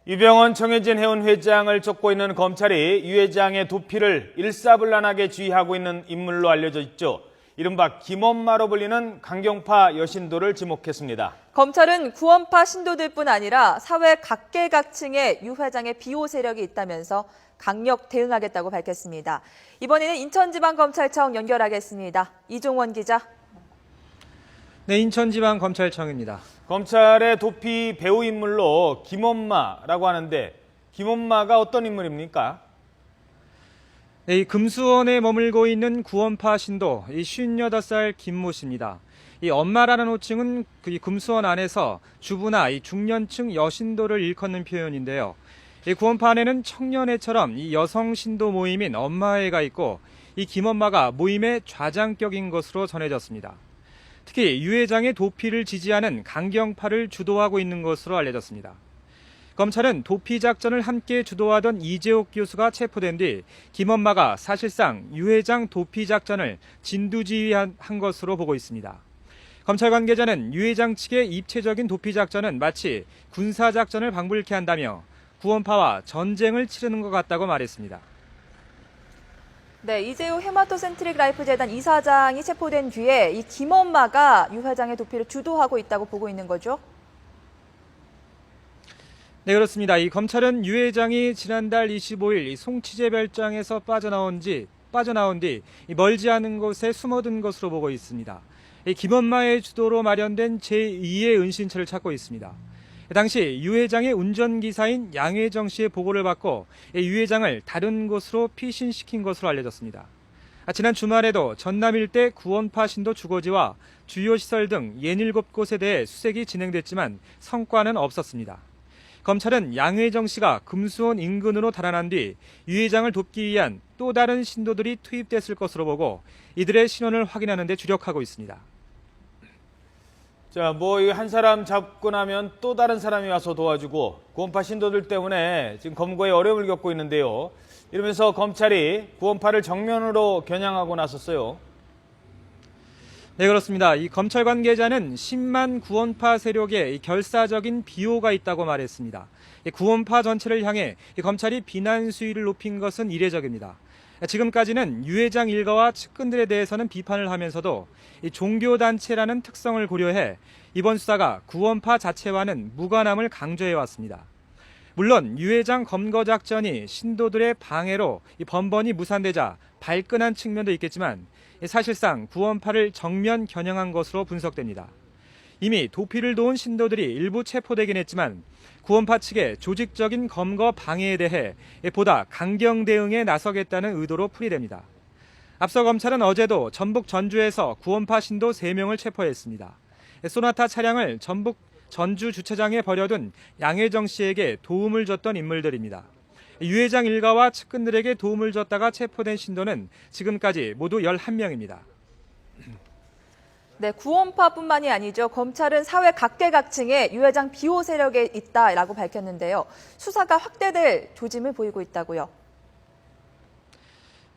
유병헌 정의진 해운 회장을 쫓고 있는 검찰이 유 회장의 도피를 일사불란하게 지휘하고 있는 인물로 알려져 있죠. 이른바 김엄마로 불리는 강경파 여신도를 지목했습니다. 검찰은 구원파 신도들뿐 아니라 사회 각계각층에 유 회장의 비호 세력이 있다면서 강력 대응하겠다고 밝혔습니다. 이번에는 인천지방검찰청 연결하겠습니다. 이종원 기자. 네, 인천지방검찰청입니다. 검찰의 도피 배후 인물로 김엄마라고 하는데 김엄마가 어떤 인물입니까? 네, 이 금수원에 머물고 있는 구원파 신도 58살 김모 씨입니다. 이 엄마라는 호칭은 이 금수원 안에서 주부나 이 중년층 여신도를 일컫는 표현인데요. 이 구원파 안에는 청년회처럼 이 여성 신도 모임인 엄마회가 있고 이 김엄마가 모임의 좌장격인 것으로 전해졌습니다. 특히 유 회장의 도피를 지지하는 강경파를 주도하고 있는 것으로 알려졌습니다. 검찰은 도피 작전을 함께 주도하던 이재옥 교수가 체포된 뒤 김엄마가 사실상 유 회장 도피 작전을 진두지휘한 것으로 보고 있습니다. 검찰 관계자는 유 회장 측의 입체적인 도피 작전은 마치 군사 작전을 방불케 한다며 구원파와 전쟁을 치르는 것 같다고 말했습니다. 네, 이재호 헤마토센트릭 라이프 재단 이사장이 체포된 뒤에 이 김엄마가 유 회장의 도피를 주도하고 있다고 보고 있는 거죠? 네, 그렇습니다. 이 검찰은 유 회장이 지난달 25일 송치제 별장에서 빠져나온 뒤 멀지 않은 곳에 숨어든 것으로 보고 있습니다. 이 김엄마의 주도로 마련된 제2의 은신처를 찾고 있습니다. 당시 유 회장의 운전기사인 양혜정 씨의 보고를 받고 유 회장을 다른 곳으로 피신시킨 것으로 알려졌습니다. 지난 주말에도 전남 일대 구원파 신도 주거지와 주요 시설 등 67곳에 대해 수색이 진행됐지만 성과는 없었습니다. 검찰은 양혜정 씨가 금수원 인근으로 달아난 뒤 유 회장을 돕기 위한 또 다른 신도들이 투입됐을 것으로 보고 이들의 신원을 확인하는 데 주력하고 있습니다. 자, 한 사람 잡고 나면 또 다른 사람이 와서 도와주고 구원파 신도들 때문에 지금 검거에 어려움을 겪고 있는데요. 이러면서 검찰이 구원파를 정면으로 겨냥하고 나섰어요. 네, 그렇습니다. 이 검찰 관계자는 10만 구원파 세력에 결사적인 비호가 있다고 말했습니다. 구원파 전체를 향해 검찰이 비난 수위를 높인 것은 이례적입니다. 지금까지는 유 회장 일가와 측근들에 대해서는 비판을 하면서도 종교단체라는 특성을 고려해 이번 수사가 구원파 자체와는 무관함을 강조해왔습니다. 물론 유 회장 검거 작전이 신도들의 방해로 번번이 무산되자 발끈한 측면도 있겠지만 사실상 구원파를 정면 겨냥한 것으로 분석됩니다. 이미 도피를 도운 신도들이 일부 체포되긴 했지만 구원파 측의 조직적인 검거 방해에 대해 보다 강경 대응에 나서겠다는 의도로 풀이됩니다. 앞서 검찰은 어제도 전북 전주에서 구원파 신도 3명을 체포했습니다. 소나타 차량을 전북 전주 주차장에 버려둔 양혜정 씨에게 도움을 줬던 인물들입니다. 유 회장 일가와 측근들에게 도움을 줬다가 체포된 신도는 지금까지 모두 11명입니다. 네, 구원파뿐만이 아니죠. 검찰은 사회 각계각층에 유 회장 비호 세력에 있다라고 밝혔는데요. 수사가 확대될 조짐을 보이고 있다고요.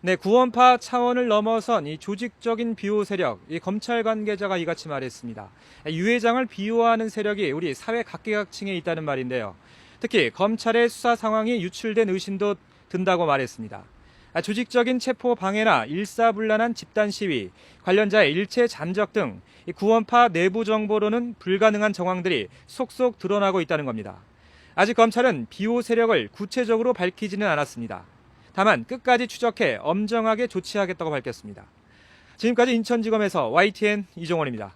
네, 구원파 차원을 넘어선 이 조직적인 비호 세력, 이 검찰 관계자가 이같이 말했습니다. 유 회장을 비호하는 세력이 우리 사회 각계각층에 있다는 말인데요. 특히 검찰의 수사 상황이 유출된 의심도 든다고 말했습니다. 조직적인 체포 방해나 일사불란한 집단 시위, 관련자의 일체 잠적 등 구원파 내부 정보로는 불가능한 정황들이 속속 드러나고 있다는 겁니다. 아직 검찰은 비호 세력을 구체적으로 밝히지는 않았습니다. 다만 끝까지 추적해 엄정하게 조치하겠다고 밝혔습니다. 지금까지 인천지검에서 YTN 이종원입니다.